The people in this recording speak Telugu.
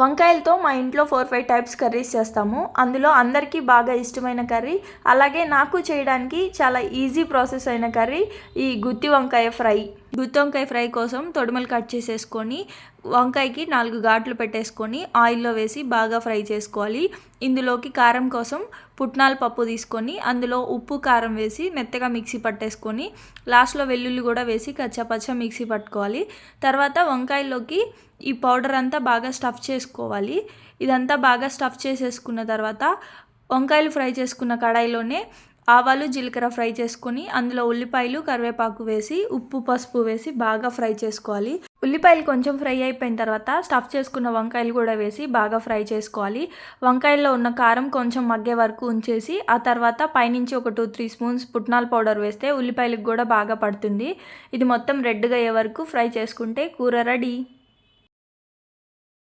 వంకాయలతో మా ఇంట్లో 4, 5 టైప్స్ కర్రీస్ చేస్తాము. అందులో అందరికీ బాగా ఇష్టమైన కర్రీ, అలాగే నాకు చేయడానికి చాలా ఈజీ ప్రాసెస్ అయిన కర్రీ ఈ గుత్తి వంకాయ ఫ్రై. గుత్తి వంకాయ ఫ్రై కోసం తొడిమలు కట్ చేసేసుకొని వంకాయకి 4 ఘాట్లు పెట్టేసుకొని ఆయిల్లో వేసి బాగా ఫ్రై చేసుకోవాలి. ఇందులోకి కారం కోసం పుట్నాల పప్పు తీసుకొని అందులో ఉప్పు కారం వేసి మెత్తగా మిక్సీ పట్టేసుకొని లాస్ట్లో వెల్లుల్లి కూడా వేసి కచ్చాపచ్చా మిక్సీ పట్టుకోవాలి. తర్వాత వంకాయల్లోకి ఈ పౌడర్ అంతా బాగా స్టఫ్ చేసుకోవాలి. ఇదంతా బాగా స్టఫ్ చేసేసుకున్న తర్వాత వంకాయలు ఫ్రై చేసుకున్న కడాయిలోనే ఆవాలు జీలకర్ర ఫ్రై చేసుకొని అందులో ఉల్లిపాయలు కరివేపాకు వేసి ఉప్పు పసుపు వేసి బాగా ఫ్రై చేసుకోవాలి. ఉల్లిపాయలు కొంచెం ఫ్రై అయిపోయిన తర్వాత స్టఫ్ చేసుకున్న వంకాయలు కూడా వేసి బాగా ఫ్రై చేసుకోవాలి. వంకాయల్లో ఉన్న కారం కొంచెం మగ్గే వరకు ఉంచేసి ఆ తర్వాత పైనుంచి ఒక 2-3 స్పూన్స్ పుట్నాల పౌడర్ వేస్తే ఉల్లిపాయలకు కూడా బాగా పడుతుంది. ఇది మొత్తం రెడ్గా అయ్యే వరకు ఫ్రై చేసుకుంటే కూర రెడీ.